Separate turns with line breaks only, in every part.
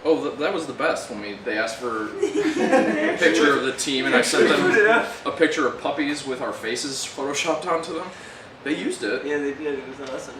Oh, that was the best when they asked for a picture of the team, and I sent them a picture of puppies with our faces photoshopped onto them. They used it.
Yeah, they did. It was awesome.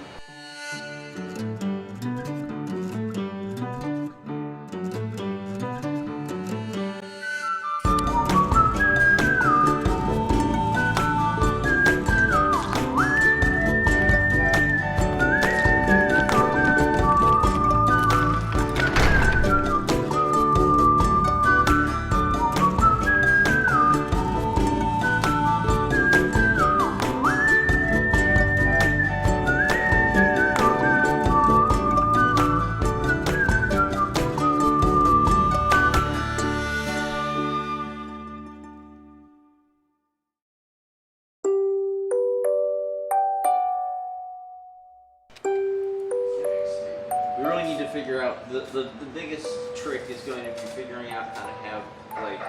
We really need to figure out, the biggest trick is going to be figuring out how to have, like,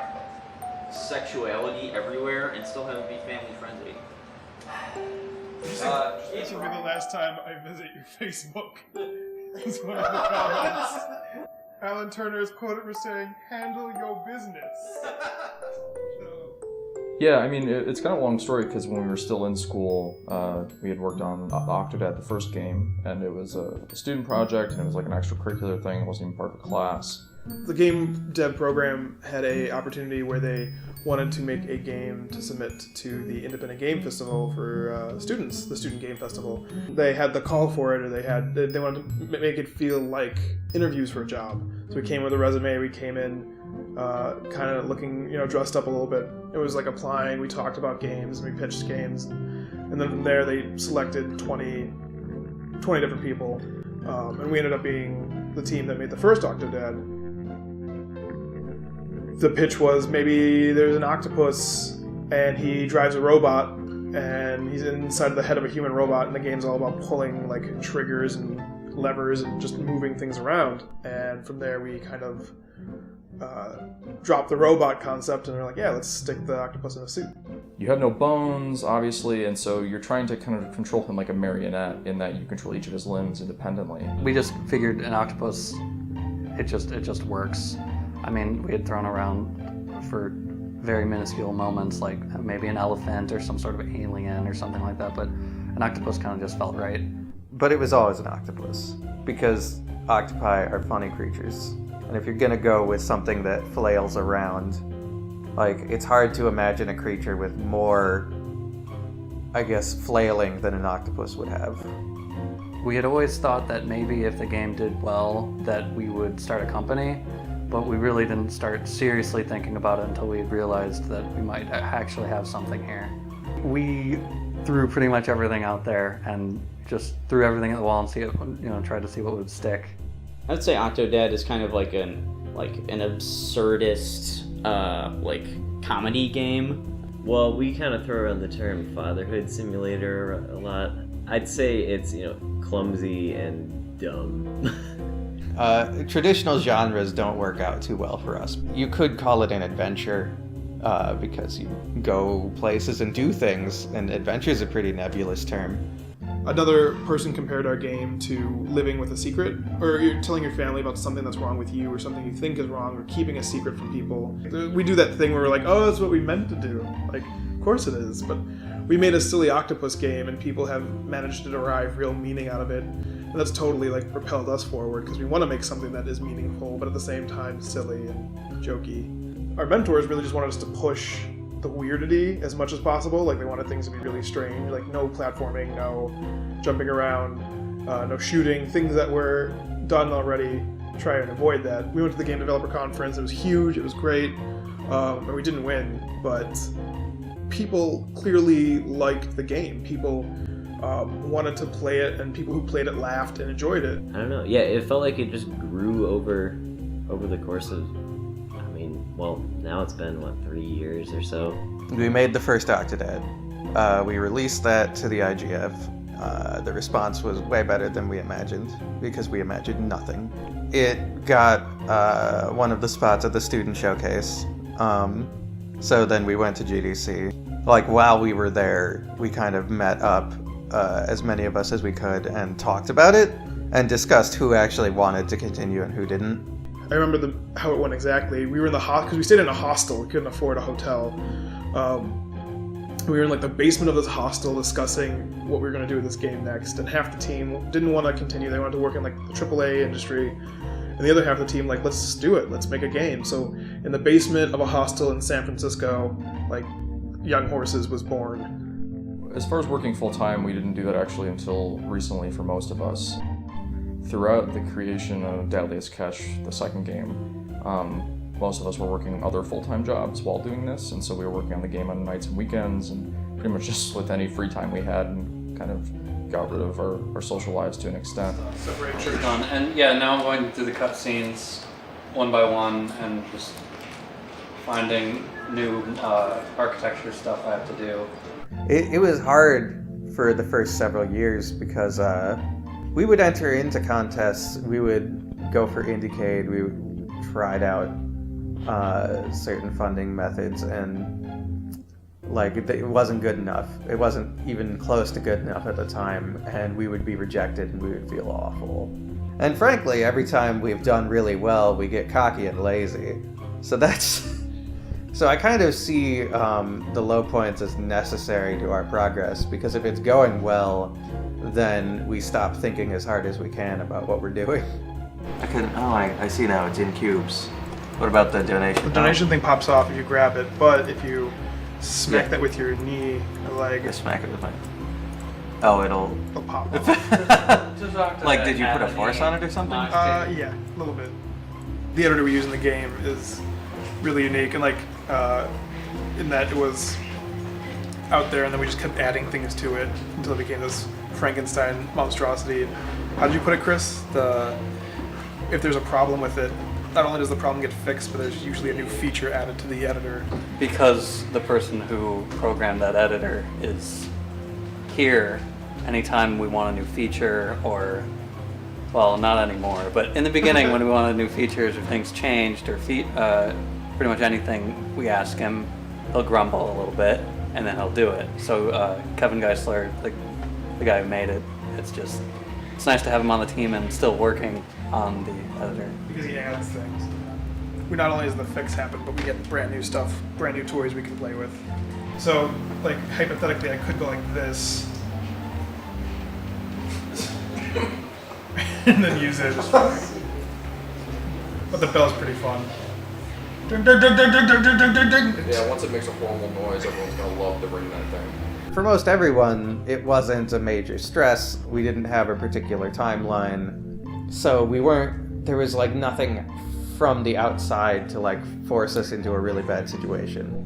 sexuality everywhere and still have it be family friendly.
This will be the last time I visit your Facebook. That's one of the comments. Alan Turner is quoted for saying, "Handle your business."
Yeah, I mean, it's kind of a long story because when we were still in school, we had worked on Octodad, the first game, and it was a student project, and it was like an extracurricular thing. It wasn't even part of a class.
The game dev program had an opportunity where they wanted to make a game to submit to the Independent Game Festival for students, the Student Game Festival. They had the call for it, or they wanted to make it feel like interviews for a job. So we came with a resume, we came in kind of looking, dressed up a little bit. It was like applying, we talked about games, we pitched games, and then from there they selected 20 different people, and we ended up being the team that made the first Octodad. The pitch was maybe there's an octopus and he drives a robot and he's inside the head of a human robot, and the game's all about pulling like triggers and levers and just moving things around. And from there we kind of dropped the robot concept and we're like, yeah, let's stick the octopus in a suit.
You have no bones, obviously, and so you're trying to kind of control him like a marionette in that you control each of his limbs independently.
We just figured an octopus, it just works. I mean, we had thrown around for very minuscule moments, like maybe an elephant or some sort of alien or something like that, but an octopus kind of just felt right.
But it was always an octopus, because octopi are funny creatures. And if you're gonna go with something that flails around, like, it's hard to imagine a creature with more, I guess, flailing than an octopus would have.
We had always thought that maybe if the game did well, that we would start a company, but we really didn't start seriously thinking about it until we realized that we might actually have something here. We threw pretty much everything out there and just threw everything at the wall and tried to see what would stick.
I would say Octodad is kind of like an absurdist, comedy game.
Well, we kind of throw around the term fatherhood simulator a lot. I'd say it's, clumsy and dumb.
Traditional genres don't work out too well for us. You could call it an adventure, because you go places and do things, and adventure is a pretty nebulous term.
Another person compared our game to living with a secret, or you're telling your family about something that's wrong with you or something you think is wrong, or keeping a secret from people. We do that thing where we're like, oh, that's what we meant to do. Like, of course it is, but we made a silly octopus game and people have managed to derive real meaning out of it. And that's totally propelled us forward, because we want to make something that is meaningful, but at the same time silly and jokey. Our mentors really just wanted us to push the weirdity as much as possible. Like, they wanted things to be really strange, like no platforming, no jumping around, no shooting, things that were done already. Try and avoid that. We went to the Game Developer Conference. It was huge. It was great. And we didn't win, but people clearly liked the game. People wanted to play it, and people who played it laughed and enjoyed it.
I don't know. Yeah, it felt like it just grew over the course of, now it's been, 3 years or so?
We made the first Octodad. We released that to the IGF. The response was way better than we imagined, because we imagined nothing. It got one of the spots at the student showcase. So then we went to GDC. While we were there, we kind of met up, as many of us as we could, and talked about it, and discussed who actually wanted to continue and who didn't.
I remember how it went exactly. We were in the because we stayed in a hostel. We couldn't afford a hotel. We were in like the basement of this hostel discussing what we were going to do with this game next. And half the team didn't want to continue. They wanted to work in like the AAA industry. And the other half of the team, like, let's do it. Let's make a game. So in the basement of a hostel in San Francisco, like, Young Horses was born.
As far as working full-time, we didn't do that actually until recently for most of us. Throughout the creation of Dadliest Catch, the second game, most of us were working other full-time jobs while doing this, and so we were working on the game on nights and weekends, and pretty much just with any free time we had, and kind of got rid of our social lives to an extent.
Separate church.
Done. And yeah, now I'm going through the cutscenes one by one and just finding new architecture stuff I have to do.
It was hard for the first several years because we would enter into contests, we would go for Indiecade, we tried out certain funding methods, and like it wasn't good enough. It wasn't even close to good enough at the time, and we would be rejected and we would feel awful. And frankly, every time we've done really well, we get cocky and lazy. So I kind of see the low points as necessary to our progress, because if it's going well, then we stop thinking as hard as we can about what we're doing.
I see now, it's in cubes. What about the donation?
The donation thing pops off if you grab it, but if you smack that with your knee or leg,
I smack it with my... Oh, it'll
pop off.
Like, did you put a force on it or something?
Yeah, a little bit. The editor we use in the game is really unique, and like in that it was out there, and then we just kept adding things to it until it became this Frankenstein monstrosity. How did you put it, Chris? If there's a problem with it, not only does the problem get fixed, but there's usually a new feature added to the editor.
Because the person who programmed that editor is here, anytime we want a new feature, or, well, not anymore, but in the beginning when we wanted new features or things changed or pretty much anything we ask him, he'll grumble a little bit and then he'll do it. So Kevin Geisler, the guy who made it, it's nice to have him on the team and still working on the editor.
Because he adds things. We not only does the fix happen, but we get brand new stuff, brand new toys we can play with. So, like, hypothetically, I could go like this, and then use it just fine. But the bell's pretty fun.
Yeah, once it makes a horrible noise, everyone's gonna love to ring that thing.
For most everyone, it wasn't a major stress. We didn't have a particular timeline. So there was like nothing from the outside to like force us into a really bad situation.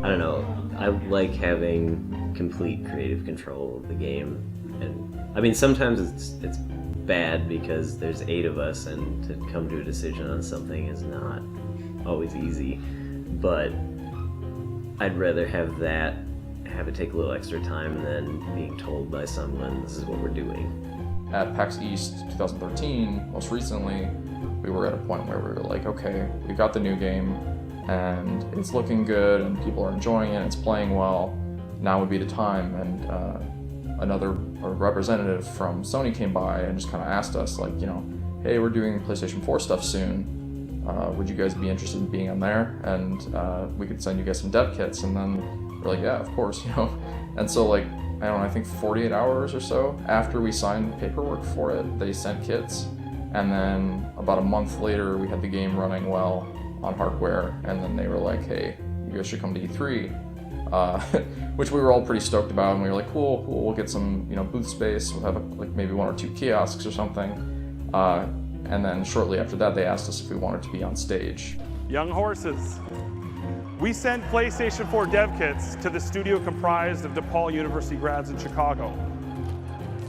I don't know. I like having complete creative control of the game, and I mean sometimes it's bad because there's 8 of us, and to come to a decision on something is not always easy. But I'd rather have it take a little extra time than being told by someone this is what we're doing.
At PAX East 2013, most recently, we were at a point where we were like, okay, we got the new game, and it's looking good, and people are enjoying it, it's playing well. Now would be the time. And a representative from Sony came by and just kind of asked us, like, you know, hey, we're doing PlayStation 4 stuff soon. Would you guys be interested in being on there? And we could send you guys some dev kits. And then we're like, yeah, of course, you know. And so, like, I don't know, I think 48 hours or so after we signed paperwork for it, they sent kits. And then about a month later, we had the game running well on hardware. And then they were like, hey, you guys should come to E3. Which we were all pretty stoked about, and we were like, cool, we'll get some, you know, booth space, we'll have like maybe 1 or 2 kiosks or something. And then shortly after that, they asked us if we wanted to be on stage.
Young Horses. We sent PlayStation 4 dev kits to the studio comprised of DePaul University grads in Chicago.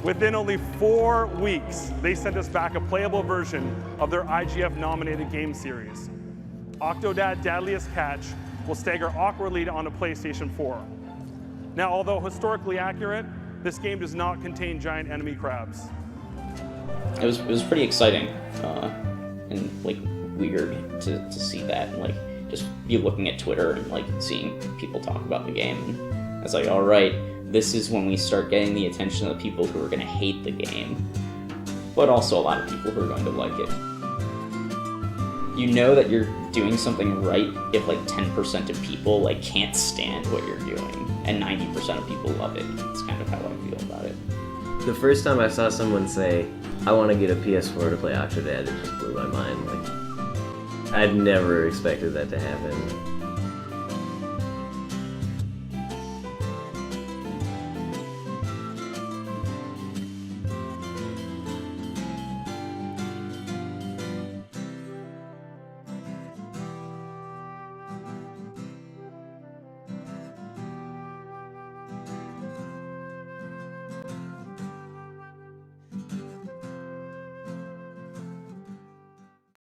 Within only 4 weeks, they sent us back a playable version of their IGF-nominated game series. Octodad Dadliest Catch will stagger awkwardly onto PlayStation 4. Now, although historically accurate, this game does not contain giant enemy crabs.
It was pretty exciting and like weird to see that, and like just be looking at Twitter and like seeing people talk about the game. And I was like, all right, this is when we start getting the attention of the people who are going to hate the game, but also a lot of people who are going to like it. you know that you're doing something right if like 10% of people like can't stand what you're doing and 90% of people love it. That's kind of how I feel about it.
The first time I saw someone say, I want to get a PS4 to play Octodad, it just blew my mind. Like, I'd never expected that to happen.